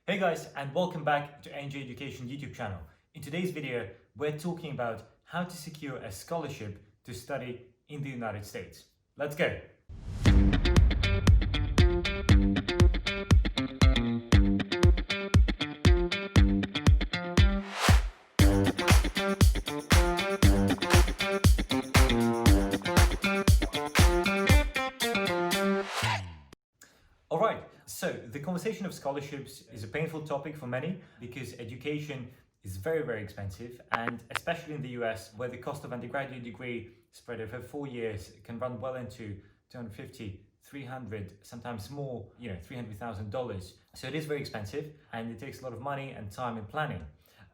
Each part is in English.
Hey guys, and welcome back to NJ Education YouTube channel. In today's video, we're talking about how to secure a scholarship to study in the United States. Let's go. Alright, so the conversation of scholarships is a painful topic for many because education is very expensive, and especially in the US, where the cost of undergraduate degree spread over 4 years can run well into 250, 300, sometimes more, $300,000. So it is very expensive and it takes a lot of money and time in planning.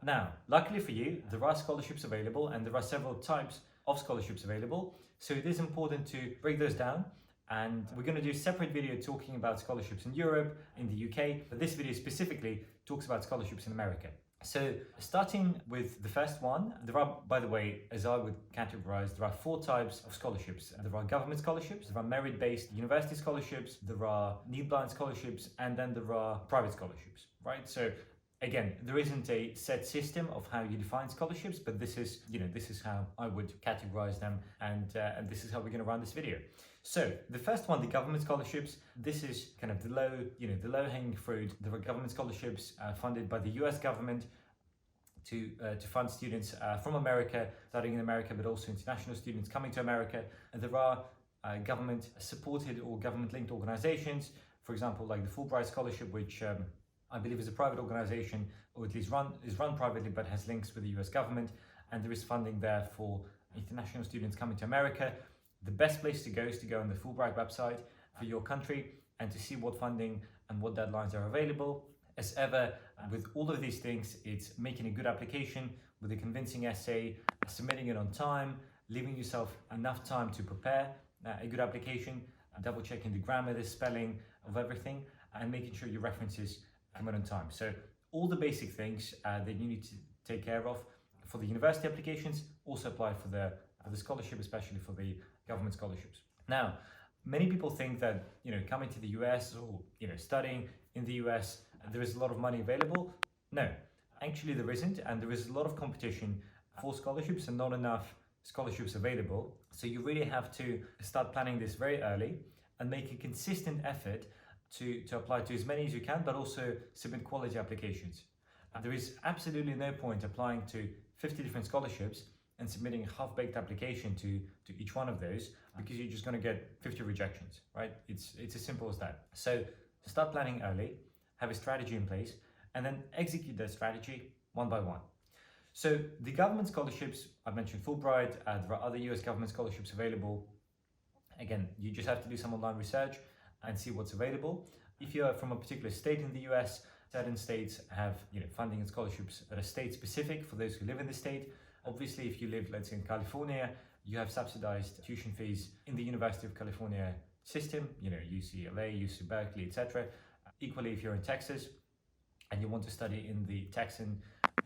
Now, luckily for you, there are scholarships available and there are several types of scholarships available. So it is important to break those down. And we're going to do a separate video talking about scholarships in Europe, in the UK, but this video specifically talks about scholarships in America. So starting with the first one, there are, by the way, as I would categorize, there are 4 types of scholarships. There are government scholarships, there are merit-based university scholarships, there are need-blind scholarships, and then there are private scholarships, right? So again, there isn't a set system of how you define scholarships, but this is how I would categorize them, and this is how we're going to run this video. So the first one, the government scholarships, this is kind of the low-hanging fruit. There are government scholarships funded by the US government to fund students from America, studying in America, but also international students coming to America. And there are government-supported or government-linked organizations, for example, like the Fulbright Scholarship, which I believe is a private organization, or at least is run privately, but has links with the US government, and there is funding there for international students coming to America. The best place to go is to go on the Fulbright website for your country and to see what funding and what deadlines are available. As ever, with all of these things, it's making a good application with a convincing essay, submitting it on time, leaving yourself enough time to prepare a good application, double checking the grammar, the spelling of everything, and making sure your references come in on time. So all the basic things that you need to take care of for the university applications also apply for the scholarship, especially for the government scholarships. Now, many people think that coming to the US or studying in the US, there is a lot of money available. No, actually there isn't, and there is a lot of competition for scholarships and not enough scholarships available. So you really have to start planning this very early and make a consistent effort to apply to as many as you can, but also submit quality applications. There is absolutely no point applying to 50 different scholarships and submitting a half-baked application to each one of those, because you're just going to get 50 rejections, right? It's as simple as that. So start planning early, have a strategy in place, and then execute that strategy one by one. So the government scholarships, I've mentioned Fulbright, there are other US government scholarships available. Again, you just have to do some online research and see what's available. If you're from a particular state in the US, certain states have funding and scholarships that are state specific for those who live in the state. Obviously, if you live, let's say, in California, you have subsidized tuition fees in the University of California system, UCLA, UC Berkeley, etc. Equally, if you're in Texas and you want to study in the Texan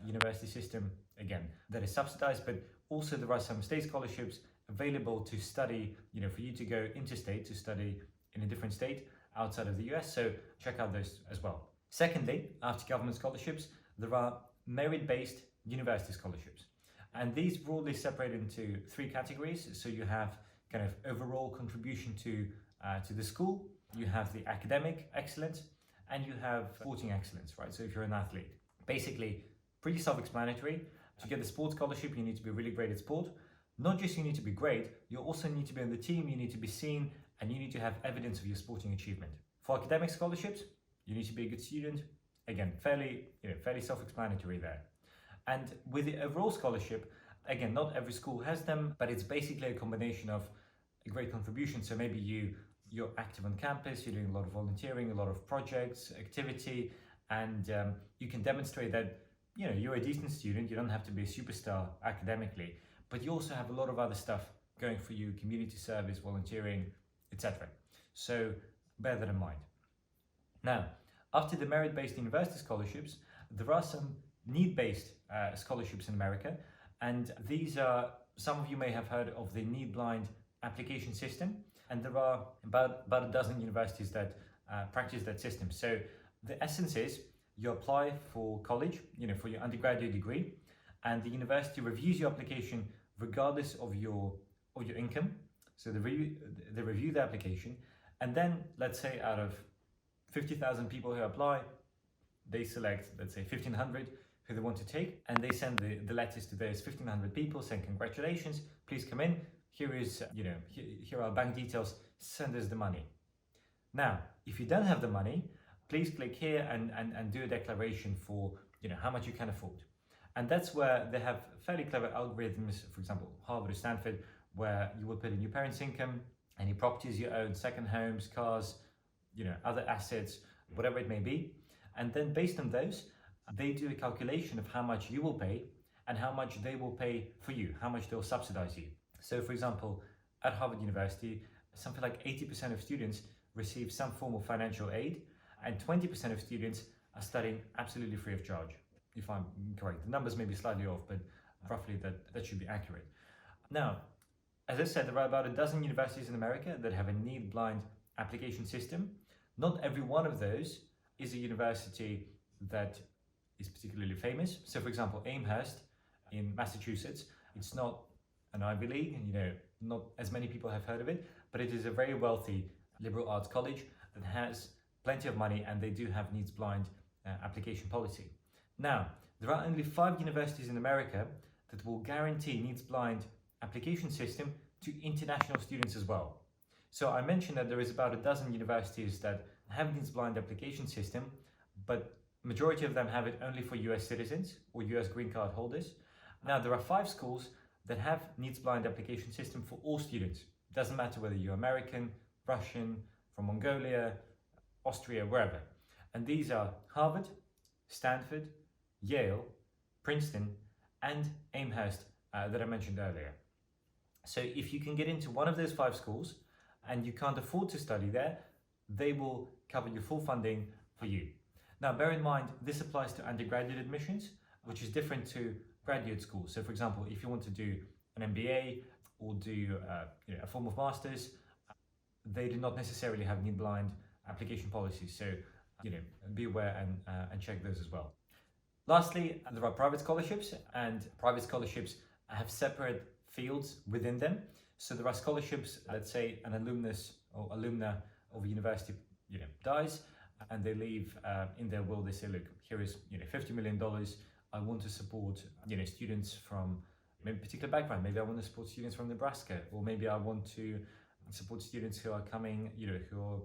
university system, again, that is subsidized, but also there are some state scholarships available to study, for you to go interstate to study in a different state outside of the US. So check out those as well. Secondly, after government scholarships, there are merit-based university scholarships. And these broadly separate into 3 categories. So you have kind of overall contribution to the school, you have the academic excellence, and you have sporting excellence, right? So if you're an athlete, basically pretty self-explanatory. To get the sports scholarship, you need to be really great at sport. Not just you need to be great, you also need to be on the team, you need to be seen, and you need to have evidence of your sporting achievement. For academic scholarships, you need to be a good student. Again, fairly self-explanatory there. And with the overall scholarship, again, not every school has them, but it's basically a combination of a great contribution. So maybe you're active on campus, you're doing a lot of volunteering, a lot of projects, activity, and you can demonstrate that you're a decent student. You don't have to be a superstar academically, but you also have a lot of other stuff going for you, community service, volunteering, etc. So bear that in mind. Now, after the merit-based university scholarships, there are some need-based scholarships in America, and these are, some of you may have heard of the need-blind application system, and there are about a dozen universities that practice that system. So the essence is you apply for college, for your undergraduate degree, and the university reviews your application regardless of your income. So they review the application, and then let's say out of 50,000 people who apply, they select, let's say, 1,500 who they want to take, and they send the letters to those 1,500 people saying, congratulations, please come in. Here is, here are bank details, send us the money. Now, if you don't have the money, please click here and do a declaration for, how much you can afford. And that's where they have fairly clever algorithms, for example, Harvard or Stanford, where you will put in your parents' income, any properties you own, second homes, cars, other assets, whatever it may be. And then based on those, they do a calculation of how much you will pay and how much they will pay for you, how much they'll subsidize you. So for example, at Harvard University, something like 80% of students receive some form of financial aid, and 20% of students are studying absolutely free of charge, if I'm correct. The numbers may be slightly off, but roughly that should be accurate. Now, as I said, there are about a dozen universities in America that have a need-blind application system. Not every one of those is a university that is particularly famous. So for example, Amherst in Massachusetts, it's not an Ivy League, not as many people have heard of it, but it is a very wealthy liberal arts college that has plenty of money, and they do have needs-blind application policy. Now, there are only 5 universities in America that will guarantee needs-blind application system to international students as well. So I mentioned that there is about a dozen universities that have needs-blind application system, but majority of them have it only for US citizens or US green card holders. Now, there are 5 schools that have needs-blind application system for all students. It doesn't matter whether you're American, Russian, from Mongolia, Austria, wherever. And these are Harvard, Stanford, Yale, Princeton, and Amherst that I mentioned earlier. So if you can get into one of those 5 schools and you can't afford to study there, they will cover your full funding for you. Now, bear in mind, this applies to undergraduate admissions, which is different to graduate school. So for example, if you want to do an MBA or do a form of master's, they do not necessarily have need-blind application policies. So, be aware and check those as well. Lastly, there are private scholarships, and private scholarships have separate fields within them. So there are scholarships, let's say an alumnus or alumna of a university, dies, and they leave in their will, they say, look, here is, $50 million. I want to support, students from maybe a particular background. Maybe I want to support students from Nebraska, or maybe I want to support students who are coming, who are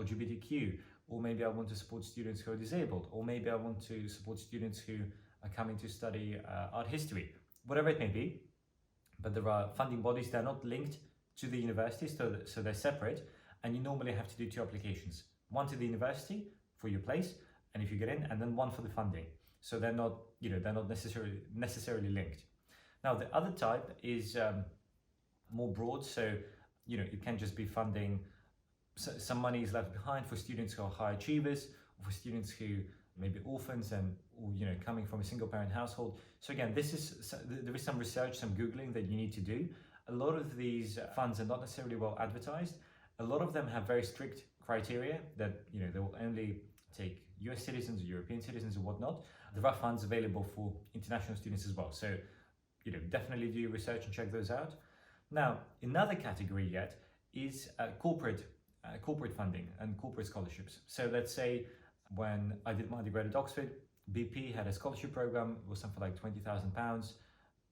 LGBTQ, or maybe I want to support students who are disabled, or maybe I want to support students who are coming to study art history, whatever it may be. But there are funding bodies that are not linked to the university, so they're separate, and you normally have to do 2 applications. One to the university for your place, and if you get in, and then one for the funding. So they're not, they're not necessarily linked. Now, the other type is more broad, so it can just be funding. Some money is left behind for students who are high achievers, or for students who may be orphans and coming from a single parent household. So again, there is some research, some Googling that you need to do. A lot of these funds are not necessarily well advertised. A lot of them have very strict criteria that they will only take US citizens or European citizens or whatnot. There are funds available for international students as well. So definitely do your research and check those out. Now, another category yet is corporate funding and corporate scholarships. So let's say when I did my undergrad at Oxford, BP had a scholarship program. It was something like £20,000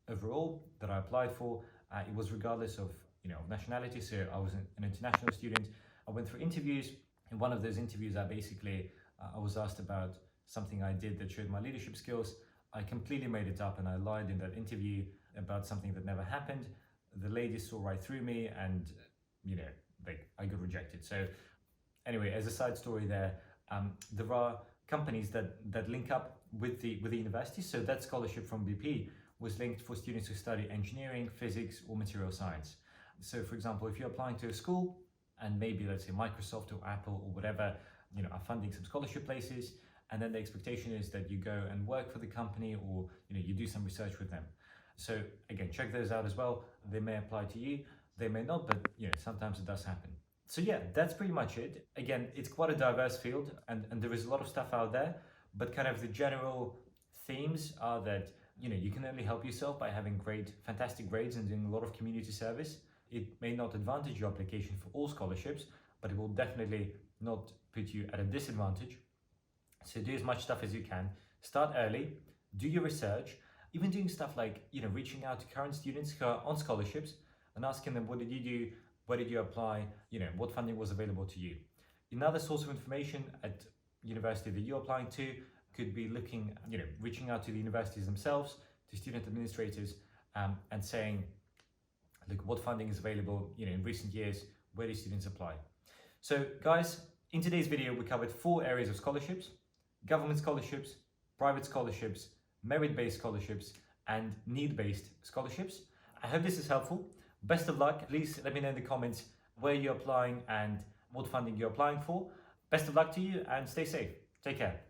overall that I applied for. It was regardless of nationality. So I was an international student. I went through interviews. In one of those interviews, I was asked about something I did that showed my leadership skills. I completely made it up, and I lied in that interview about something that never happened. The lady saw right through me, and I got rejected. So anyway, as a side story there are companies that link up with the university. So that scholarship from BP was linked for students who study engineering, physics, or material science. So for example, if you're applying to a school, and maybe let's say Microsoft or Apple or whatever are funding some scholarship places, and then the expectation is that you go and work for the company, or you do some research with them. So again, check those out as well. They may apply to you, they may not, but sometimes it does happen. So yeah, that's pretty much it. Again, it's quite a diverse field, and there is a lot of stuff out there, but kind of the general themes are that you can only help yourself by having fantastic grades and doing a lot of community service. It may not advantage your application for all scholarships, but it will definitely not put you at a disadvantage. So do as much stuff as you can. Start early, do your research, even doing stuff like reaching out to current students who are on scholarships and asking them, what did you do, where did you apply, what funding was available to you. Another source of information at university that you're applying to could be reaching out to the universities themselves, to student administrators, and saying, look, what funding is available in recent years, where do students apply. So guys, in today's video we covered 4 areas of scholarships: government scholarships, private scholarships, merit-based scholarships, and need-based scholarships. I hope this is helpful. Best of luck. Please let me know in the comments where you're applying and what funding you're applying for. Best of luck to you and stay safe. Take care.